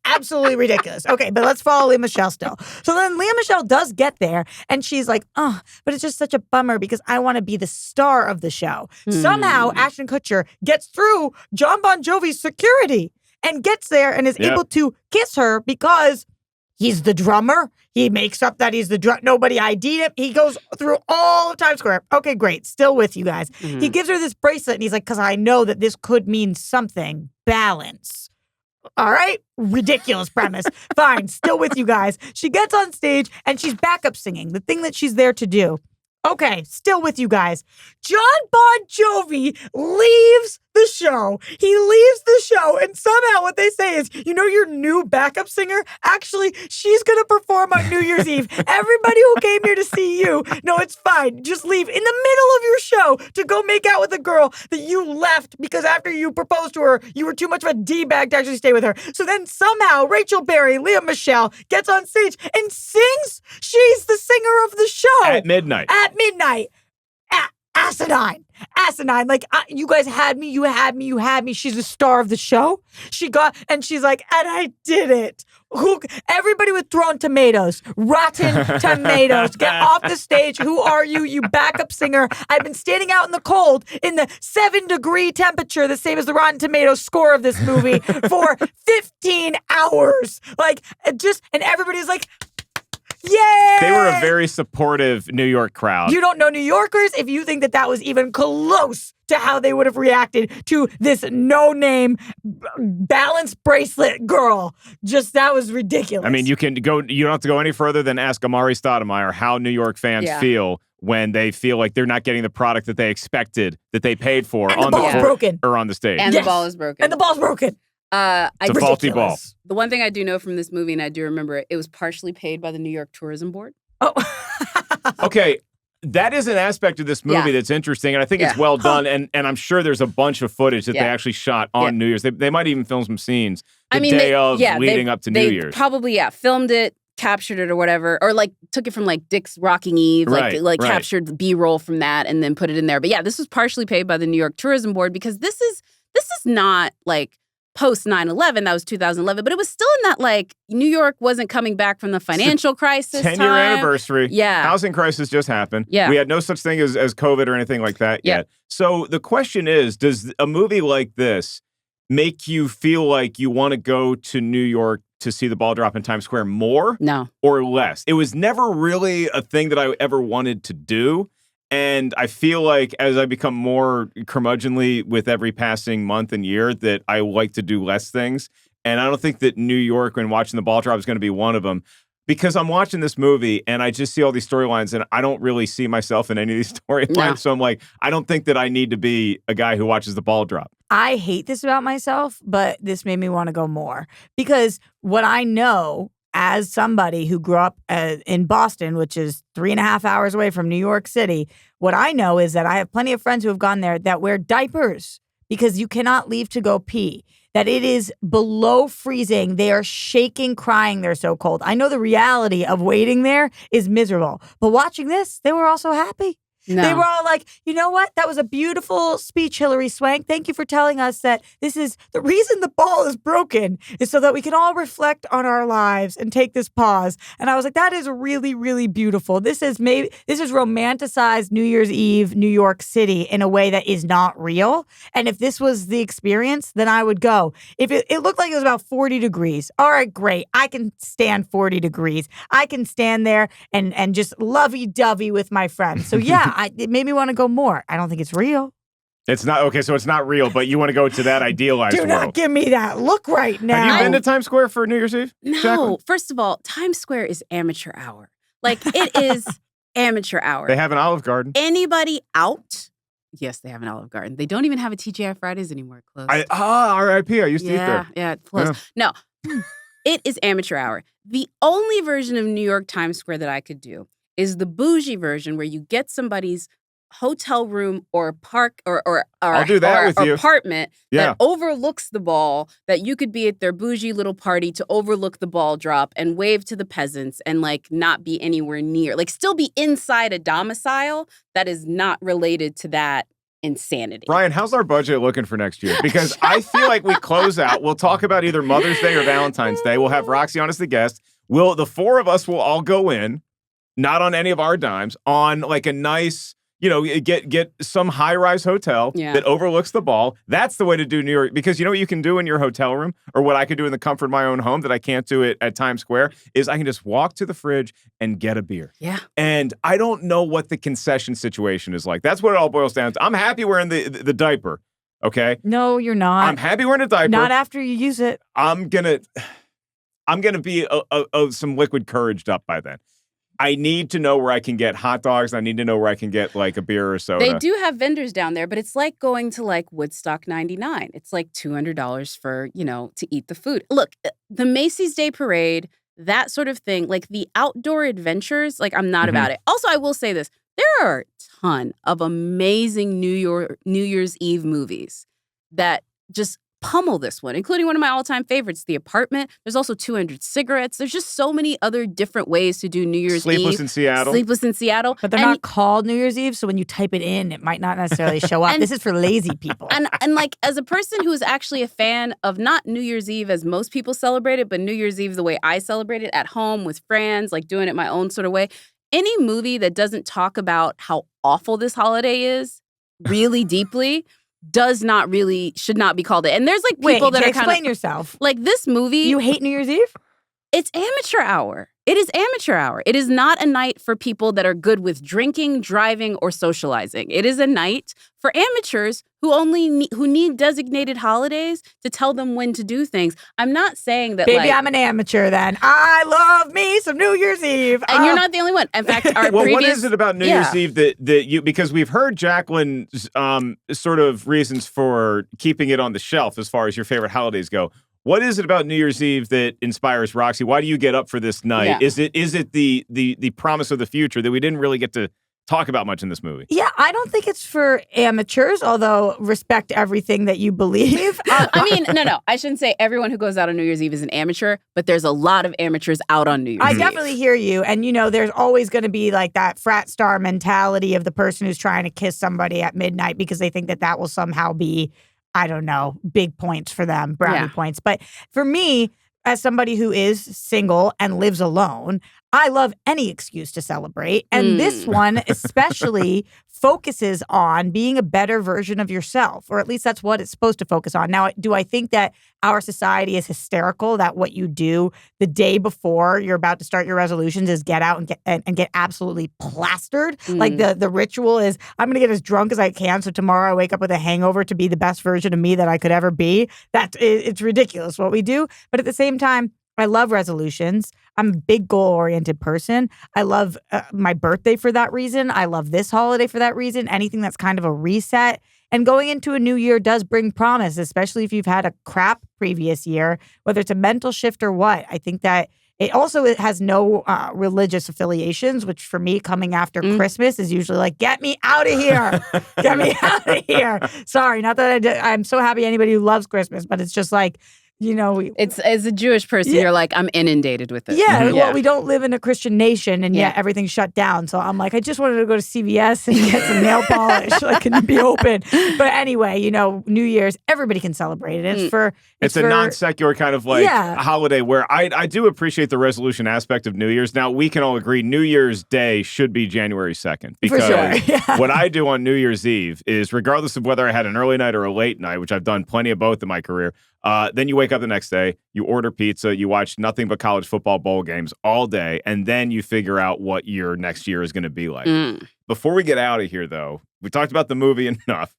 Absolutely ridiculous. Okay, but let's follow Lea Michele still. So then Lea Michele does get there, and she's like, oh, but it's just such a bummer because I want to be the star of the show. Somehow, Ashton Kutcher gets through John Bon Jovi's security and gets there and is able to kiss her because he's the drummer. He makes up that he's the drummer. Nobody ID'd him. He goes through all of Times Square. Okay, great. Still with you guys. He gives her this bracelet, and he's like, because I know that this could mean something. Balance. All right? Ridiculous premise. Fine. Still with you guys. She gets on stage, and she's backup singing, the thing that she's there to do. Okay, still with you guys. John Bon Jovi leaves the show. He leaves the show, and somehow what they say is, your new backup singer? Actually, she's going to perform on New Year's Eve. Everybody who came here to see you, no, it's fine. Just leave in the middle of your show to go make out with a girl that you left because after you proposed to her, you were too much of a D-bag to actually stay with her. So then somehow Rachel Berry, Lea Michele, gets on stage and sings. She's the singer of the show. At midnight. asinine. Like, you guys had me. You had me. She's the star of the show. She's like, and I did it. Everybody was throwing tomatoes, rotten tomatoes. Get off the stage. Who are you? You backup singer. I've been standing out in the cold in the 7-degree temperature, the same as the Rotten Tomatoes score of this movie, for 15 hours. Like, and everybody's like, yay! They were a very supportive New York crowd. You don't know New Yorkers if you think that was even close to how they would have reacted to this no-name balance bracelet girl. That was ridiculous. I mean, you don't have to go any further than ask Amari Stoudemire how New York fans feel when they feel like they're not getting the product that they expected, that they paid for on the court broken. Or on the stage. And the ball is broken. And the ball's broken. It's a faulty ball. The one thing I do know from this movie, and I do remember it was partially paid by the New York Tourism Board. Oh. Okay. That is an aspect of this movie that's interesting, and I think it's well done, and I'm sure there's a bunch of footage that they actually shot on New Year's. They might even film some scenes day of leading up to New Year's. Probably, filmed it, captured it or whatever, or like took it from like Dick's Rocking Eve, captured the B-roll from that and then put it in there. But yeah, this was partially paid by the New York Tourism Board because this is not like post 9/11, that was 2011, but it was still in that like New York wasn't coming back from the financial crisis 10-year anniversary. Yeah. Housing crisis just happened. Yeah. We had no such thing as COVID or anything like that yet. So the question is, does a movie like this make you feel like you want to go to New York to see the ball drop in Times Square more? No. Or less? It was never really a thing that I ever wanted to do. And I feel like as I become more curmudgeonly with every passing month and year, that I like to do less things. And I don't think that New York, when watching the ball drop, is going to be one of them. Because I'm watching this movie and I just see all these storylines and I don't really see myself in any of these storylines. No. So I'm like, I don't think that I need to be a guy who watches the ball drop. I hate this about myself, but this made me want to go more. Because what I know as somebody who grew up in Boston, which is 3.5 hours away from New York City, what I know is that I have plenty of friends who have gone there that wear diapers because you cannot leave to go pee. That it is below freezing. They are shaking, crying. They're so cold. I know the reality of waiting there is miserable. But watching this, they were also happy. No. They were all like, you know what? That was a beautiful speech, Hillary Swank. Thank you for telling us that this is the reason the ball is broken is so that we can all reflect on our lives and take this pause. And I was like, that is really, really beautiful. This is romanticized New Year's Eve, New York City in a way that is not real. And if this was the experience, then I would go. If it looked like it was about 40 degrees. All right, great. I can stand 40 degrees. I can stand there and just lovey-dovey with my friends. So yeah. It made me want to go more. I don't think it's real. It's not okay. So it's not real, but you want to go to that idealized world. Do not give me that look right now. Have you been to Times Square for New Year's Eve? No. Jacqueline? First of all, Times Square is amateur hour. Like it is amateur hour. They have an Olive Garden. Anybody out? Yes, they have an Olive Garden. They don't even have a TGI Fridays anymore. Closed. R.I.P. I used to eat there. Yeah, it's closed. Yeah. No, it is amateur hour. The only version of New York Times Square that I could do is the bougie version where you get somebody's hotel room or park or I'll do that with you. Apartment that overlooks the ball, that you could be at their bougie little party to overlook the ball drop and wave to the peasants and like not be anywhere near, like still be inside a domicile that is not related to that insanity. Brian, how's our budget looking for next year? Because I feel like we close out. We'll talk about either Mother's Day or Valentine's Day. We'll have Roxy on as the guest. The four of us will all go in, not on any of our dimes, on like a nice, get some high-rise hotel that overlooks the ball. That's the way to do New York. Because you know what you can do in your hotel room, or what I could do in the comfort of my own home that I can't do it at Times Square, is I can just walk to the fridge and get a beer. Yeah. And I don't know what the concession situation is like. That's what it all boils down to. I'm happy wearing the diaper, okay? No, you're not. I'm happy wearing a diaper. Not after you use it. I'm gonna be some liquid couraged up by then. I need to know where I can get hot dogs. I need to know where I can get like a beer or soda. They do have vendors down there, but it's like going to like Woodstock 99. It's like $200 for, to eat the food. Look, the Macy's Day Parade, that sort of thing, like the outdoor adventures, like I'm not about it. Also, I will say this. There are a ton of amazing New Year's Eve movies that just pummel this one, including one of my all-time favorites, The Apartment. There's also 200 Cigarettes. There's just so many other different ways to do New Year's Sleepless Eve. in Seattle. Sleepless in Seattle. But they're not called New Year's Eve, so when you type it in, it might not necessarily show up. This is for lazy people. And like, as a person who is actually a fan of not New Year's Eve as most people celebrate it, but New Year's Eve the way I celebrate it at home with friends, like doing it my own sort of way, any movie that doesn't talk about how awful this holiday is really deeply should not be called it. And there's like people that are kind of explain yourself. Like this movie. You hate New Year's Eve? It's amateur hour. It is amateur hour. It is not a night for people that are good with drinking, driving, or socializing. It is a night for amateurs who need designated holidays to tell them when to do things. I'm not saying that, Baby, I'm an amateur then. I love me some New Year's Eve. And you're not the only one. In fact, what is it about New Year's Eve that you, because we've heard Jacqueline's sort of reasons for keeping it on the shelf as far as your favorite holidays go. What is it about New Year's Eve that inspires Roxy? Why do you get up for this night? Yeah. Is it the promise of the future that we didn't really get to talk about much in this movie? Yeah, I don't think it's for amateurs, although respect everything that you believe. I mean, no. I shouldn't say everyone who goes out on New Year's Eve is an amateur, but there's a lot of amateurs out on New Year's Eve. I definitely hear you. And, there's always going to be like that frat star mentality of the person who's trying to kiss somebody at midnight because they think that will somehow be, I don't know, big points for them, brownie points. But for me, as somebody who is single and lives alone, I love any excuse to celebrate. And this one especially focuses on being a better version of yourself, or at least that's what it's supposed to focus on. Now, do I think that our society is hysterical, that what you do the day before you're about to start your resolutions is get out and get absolutely plastered? Like the ritual is, I'm going to get as drunk as I can so tomorrow I wake up with a hangover to be the best version of me that I could ever be. It's ridiculous what we do. But at the same time, I love resolutions. I'm a big goal-oriented person. I love my birthday for that reason. I love this holiday for that reason. Anything that's kind of a reset. And going into a new year does bring promise, especially if you've had a crap previous year, whether it's a mental shift or what. I think that it has no religious affiliations, which for me, coming after Christmas is usually like, get me out of here. Get me out of here. Sorry, not that I'm so happy anybody who loves Christmas, but it's just like, it's as a Jewish person, you're like, I'm inundated with it. Yeah, well, we don't live in a Christian nation, and yet everything's shut down. So I'm like, I just wanted to go to CVS and get some nail polish. Like, can you be open? But anyway, New Year's, everybody can celebrate it. It's a non-secular kind of like holiday where I do appreciate the resolution aspect of New Year's. Now, we can all agree New Year's Day should be January 2nd. Because what I do on New Year's Eve is, regardless of whether I had an early night or a late night, which I've done plenty of both in my career, then you wake up the next day, you order pizza, you watch nothing but college football bowl games all day, and then you figure out what your next year is going to be like. Before we get out of here, though, we talked about the movie enough.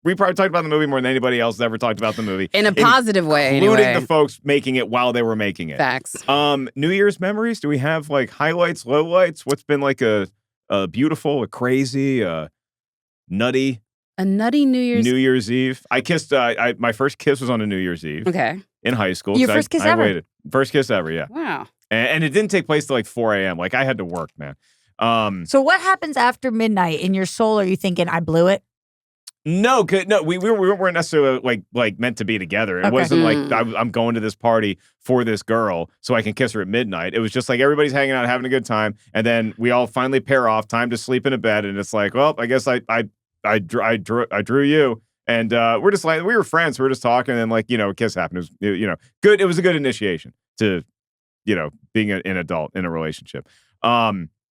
We probably talked about the movie more than anybody else has ever talked about the movie. In a positive way, including the folks making it while they were making it. Facts. New Year's memories? Do we have like highlights, lowlights? What's been like a beautiful, a crazy, nutty? A nutty New Year's Eve. I kissed. My first kiss was on a New Year's Eve. Okay. In high school. Your first kiss ever? Waited. First kiss ever. Yeah. Wow. And it didn't take place till like 4 a.m. Like I had to work, man. So what happens after midnight in your soul? Are you thinking I blew it? No, we weren't necessarily like meant to be together. It wasn't like I'm going to this party for this girl so I can kiss her at midnight. It was just like everybody's hanging out, having a good time, and then we all finally pair off. Time to sleep in a bed, and it's like, well, I guess I drew you, and we're just like, we were friends. We were just talking, and then like a kiss happened. It was good. It was a good initiation to being an adult in a relationship.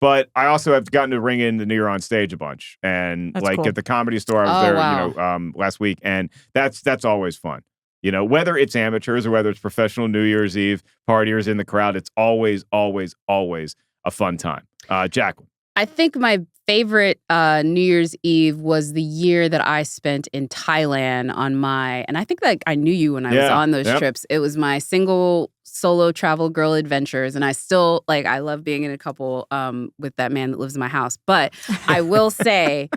But I also have gotten to ring in the New Year on stage a bunch, and cool. At the Comedy Store, I was there, last week, and that's always fun. Whether it's amateurs or whether it's professional New Year's Eve partiers in the crowd, it's always, always, always a fun time. Jacqueline. I think my favorite New Year's Eve was the year that I spent in Thailand and I think like I knew you when I was on those trips. It was my single solo travel girl adventures. And I still I love being in a couple with that man that lives in my house. But I will say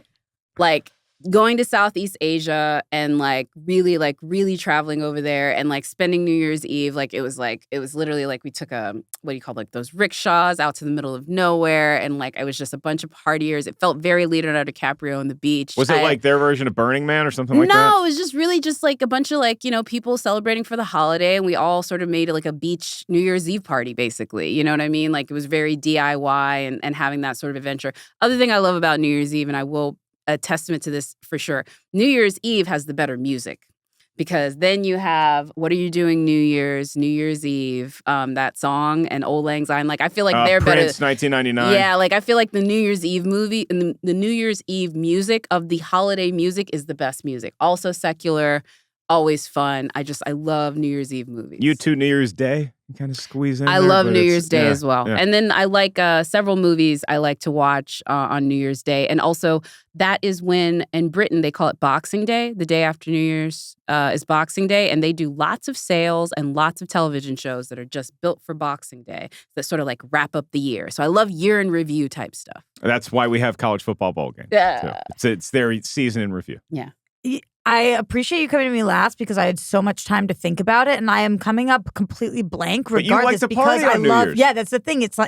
going to Southeast Asia and really traveling over there and spending New Year's Eve, it was literally we took what do you call those rickshaws out to the middle of nowhere, and it was just a bunch of partiers. It felt very Leonardo DiCaprio on the beach. Was it their version of Burning Man or something like that? No, it was just really just a bunch of people celebrating for the holiday, and we all sort of made it a beach New Year's Eve party, basically. You know what I mean? It was very DIY and having that sort of adventure. Other thing I love about New Year's Eve, and I will a testament to this for sure, New Year's Eve has the better music, because then you have What Are You Doing New Year's Eve, that song, and Old Lang Syne. I feel they're Prince, better. 1999. Yeah, I feel the New Year's Eve movie and the New Year's Eve music of the holiday music is the best music. Also secular, always fun. I love New Year's Eve movies. U2 New Year's Day, you kind of squeeze in. I love New Year's Day as well. Yeah. And then I like several movies I like to watch on New Year's Day. And also, that is when, in Britain, they call it Boxing Day. The day after New Year's is Boxing Day. And they do lots of sales and lots of television shows that are just built for Boxing Day that sort of wrap up the year. So I love year in review type stuff. That's why we have college football bowl games. Yeah. So it's their season in review. Yeah. I appreciate you coming to me last because I had so much time to think about it, and I am coming up completely blank regardless. But you like to because party I on New love. Year's. Yeah, that's the thing. It's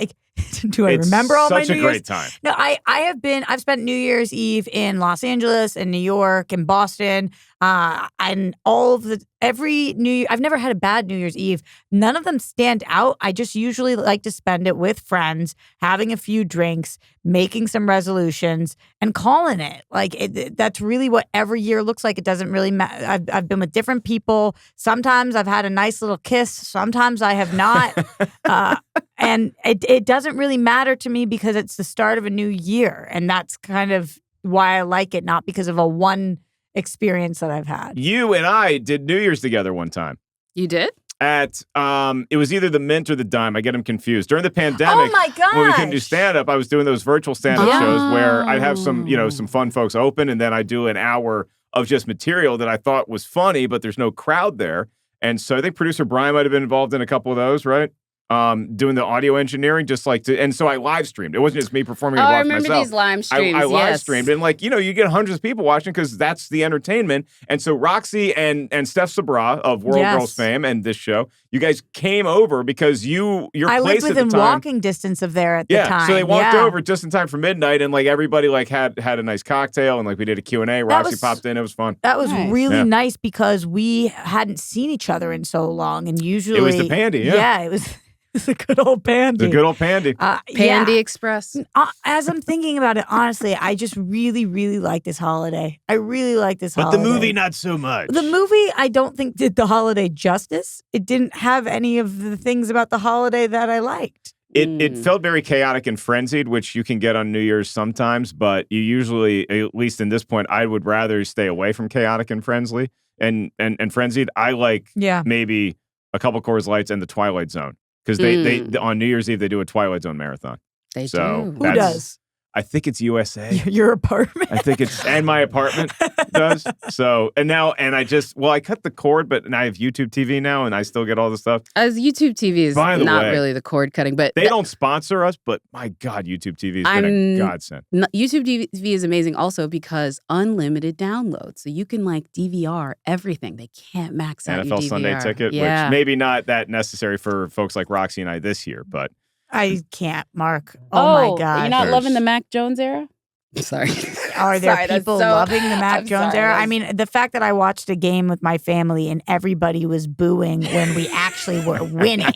do I remember all my New It's such a Year's? great time. No, I've spent New Year's Eve in Los Angeles and New York and Boston, and all of every New Year. I've never had a bad New Year's Eve. None of them stand out. I just usually like to spend it with friends, having a few drinks, making some resolutions, and calling it. That's really what every year looks like. It doesn't really matter. I've been with different people. Sometimes I've had a nice little kiss. Sometimes I have not. And it doesn't really matter to me because it's the start of a new year. And that's kind of why I like it, not because of a one experience that I've had. You and I did New Year's together one time. You did? At it was either the Mint or the Dime. I get them confused. During the pandemic, Oh my gosh. when we couldn't do stand-up, I was doing those virtual stand-up shows where I'd have some fun folks open, and then I'd do an hour of just material that I thought was funny, but there's no crowd there. And so I think producer Brian might have been involved in a couple of those, right? Doing the audio engineering, and so I live streamed. It wasn't just me performing. I remember these live streams. I live streamed, and you get hundreds of people watching because that's the entertainment. And so Roxy and Steph Sabra of World Girls fame and this show, you guys came over because your place I lived within at the time, walking distance of there at the time. So they walked over just in time for midnight, and everybody had a nice cocktail, and we did a Q&A. Roxy popped in. It was fun. That was really nice because we hadn't seen each other in so long, and usually it was the Pandy. Yeah, it was. It's a good old Pandy. The good old Pandy. Pandy Express. As I'm thinking about it, honestly, I just really, really like this holiday. I really like this holiday. But the movie, not so much. The movie, I don't think did the holiday justice. It didn't have any of the things about the holiday that I liked. It felt very chaotic and frenzied, which you can get on New Year's sometimes, but you usually, at least in this point, I would rather stay away from chaotic and frenzied. And frenzied. I like maybe a couple Coors Lights and the Twilight Zone. Because they on New Year's Eve, they do a Twilight Zone marathon. They do. Who does? I think it's USA. Your apartment. I think it's, and my apartment does. So, and I cut the cord, but I have YouTube TV now, and I still get all the stuff. As YouTube TV is not really the cord cutting, but they don't sponsor us, but my God, YouTube TV has been a godsend. YouTube TV is amazing also because unlimited downloads. So you can DVR everything. They can't max out your NFL DVR. Sunday Ticket, which maybe not that necessary for folks like Roxy and I this year, but. I can't, Mark. Oh my God. You're not loving the Mac Jones era? Sorry. Are there people loving the Mac Jones era? I mean, the fact that I watched a game with my family and everybody was booing when we actually were winning.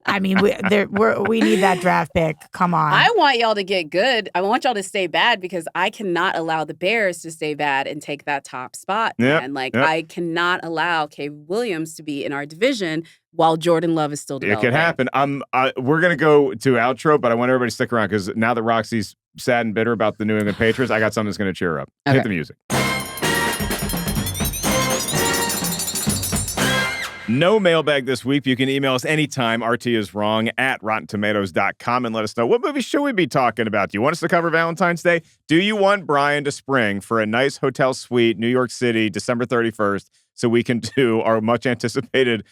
I mean, we need that draft pick. Come on. I want y'all to get good. I want y'all to stay bad because I cannot allow the Bears to stay bad and take that top spot. And I cannot allow Caleb Williams to be in our division while Jordan Love is still developing. It could happen. We're going to go to outro, but I want everybody to stick around because now that Roxy's sad and bitter about the New England Patriots, I got something that's going to cheer her up. Okay. Hit the music. No mailbag this week. You can email us anytime, rtiswrong@rottentomatoes.com, and let us know what movie should we be talking about. Do you want us to cover Valentine's Day? Do you want Brian to spring for a nice hotel suite, New York City, December 31st, so we can do our much-anticipated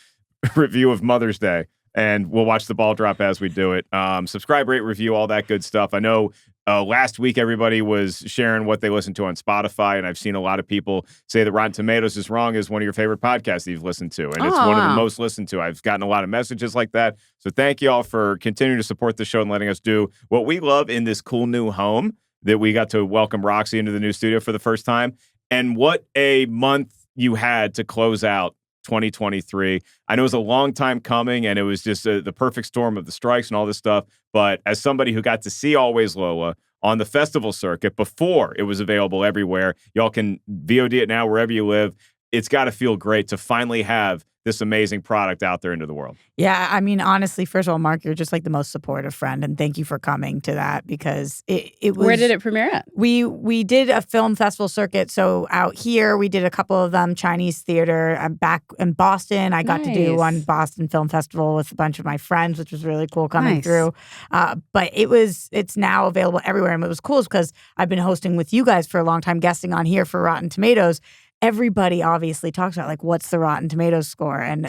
review of Mother's Day? And we'll watch the ball drop as we do it. Subscribe, rate, review, all that good stuff. I know Last week, everybody was sharing what they listened to on Spotify, and I've seen a lot of people say that Rotten Tomatoes is Wrong is one of your favorite podcasts that you've listened to, and it's one of the most listened to. I've gotten a lot of messages like that. So thank you all for continuing to support the show and letting us do what we love in this cool new home that we got to welcome Roxy into the new studio for the first time. And what a month you had to close out 2023. I know it was a long time coming, and it was just the perfect storm of the strikes and all this stuff. But as somebody who got to see Always Lola on the festival circuit before it was available everywhere, y'all can VOD it now wherever you live. It's got to feel great to finally have this amazing product out there into the world. Yeah, I mean, honestly, first of all, Mark, you're just like the most supportive friend, and thank you for coming to that because it was. Where did it premiere at? We did a film festival circuit, so out here we did a couple of them. Chinese theater. I'm back in Boston. I got to do one Boston Film Festival with a bunch of my friends, which was really cool coming through. But it's now available everywhere, and it was cool because I've been hosting with you guys for a long time, guesting on here for Rotten Tomatoes. Everybody obviously talks about like what's the Rotten Tomatoes score, and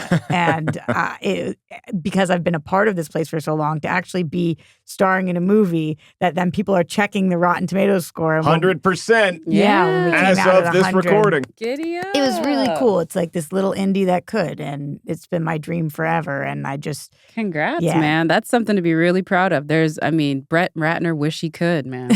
because I've been a part of this place for so long, to actually be starring in a movie that then people are checking the Rotten Tomatoes score. 100%. Yeah, when we came as out of this 100. recording. Giddy up. It was really cool. It's like this little indie that could, and it's been my dream forever. And I just congrats, man. That's something to be really proud of. Brett Ratner wish he could, man.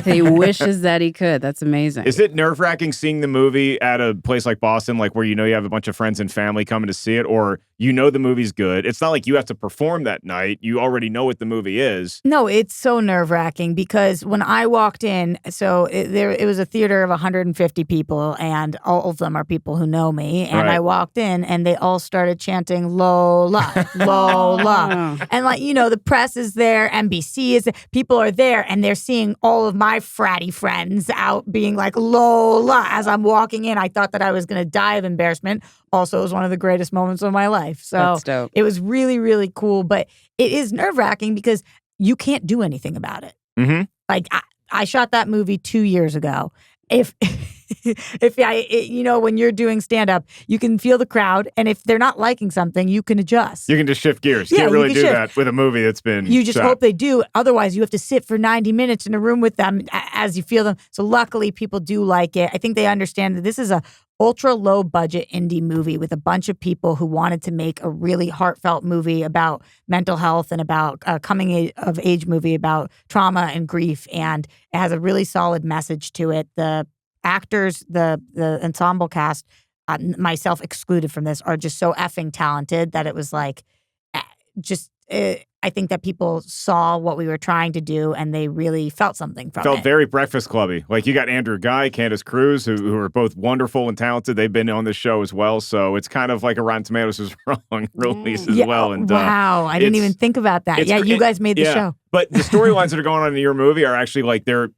He wishes that he could. That's amazing. Is it nerve-wracking seeing the movie at a place like Boston, like where you know you have a bunch of friends and family coming to see it, or you know the movie's good? It's not like you have to perform that night. You already know what the movie is. No, it's so nerve-wracking because when I walked in, so it was a theater of 150 people, and all of them are people who know me. And I walked in, and they all started chanting Lola, Lola. And like, you know, the press is there, NBC is there, people are there, and they're seeing all of my fratty friends out being like Lola as I'm walking in. I thought that I was going to die of embarrassment. Also, it was one of the greatest moments of my life. So that's dope. It was really, really cool. But it is nerve-wracking because you can't do anything about it. Mm-hmm. Like, I shot that movie 2 years ago. When you're doing stand-up, you can feel the crowd, and if they're not liking something, you can adjust. You can just shift gears. You can't really do that with a movie that's been You just shot. hope they do. Otherwise, you have to sit for 90 minutes in a room with them as you feel them. So luckily, people do like it. I think they understand that this is a ultra low budget indie movie with a bunch of people who wanted to make a really heartfelt movie about mental health and about a coming of age movie about trauma and grief. And it has a really solid message to it. The actors, the ensemble cast, myself excluded from this, are just so effing talented that it was like, I think that people saw what we were trying to do and they really felt something from it. Felt very Breakfast Clubby. Like you got Andrew Guy, Candace Cruz, who are both wonderful and talented. They've been on this show as well. So it's kind of like a Rotten Tomatoes is Wrong release as well. And wow, I didn't even think about that. Yeah, you guys made the show. But the storylines that are going on in your movie are actually like they're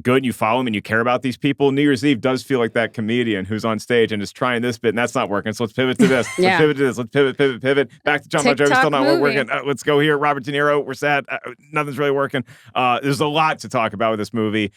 good. You follow them and you care about these people. New Year's Eve does feel like that comedian who's on stage and is trying this bit and that's not working. So let's pivot to this. Let's pivot to this. Let's pivot. Back to John Bon Jovi. Still not working. Let's go here. Robert De Niro. We're sad. Nothing's really working. There's a lot to talk about with this movie.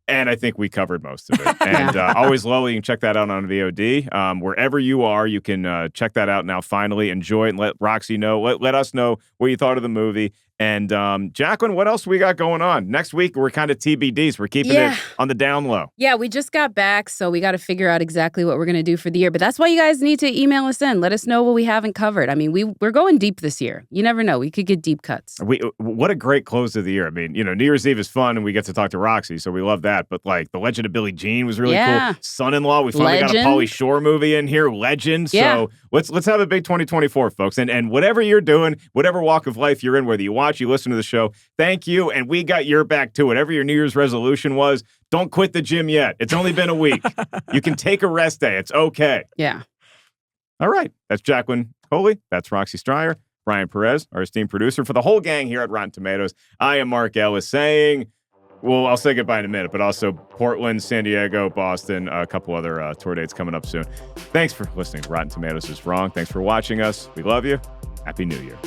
And I think we covered most of it. And Always Lola, you can check that out on VOD. Wherever you are, you can check that out now. Finally, enjoy it and let Roxy know. Let us know what you thought of the movie. And Jacqueline, what else we got going on? Next week, we're kind of TBDs. We're keeping it on the down low. Yeah, we just got back, so we got to figure out exactly what we're going to do for the year. But that's why you guys need to email us in. Let us know what we haven't covered. I mean, we're going deep this year. You never know. We could get deep cuts. What a great close to the year. I mean, New Year's Eve is fun, and we get to talk to Roxy, so we love that. But, like, The Legend of Billie Jean was really cool. Son-in-Law, we finally got a Pauly Shore movie in here. Legend. So let's have a big 2024, folks. And whatever you're doing, whatever walk of life you're in, whether you watch, you listen to the show, thank you. And we got your back too. Whatever your New Year's resolution was, don't quit the gym yet. It's only been a week. You can take a rest day. It's okay. Yeah. All right. That's Jacqueline Coley. That's Roxy Striar. Brian Perez, our esteemed producer for the whole gang here at Rotten Tomatoes. I am Mark Ellis saying, well, I'll say goodbye in a minute, but also Portland, San Diego, Boston, a couple other tour dates coming up soon. Thanks for listening to Rotten Tomatoes is Wrong. Thanks for watching us. We love you. Happy New Year.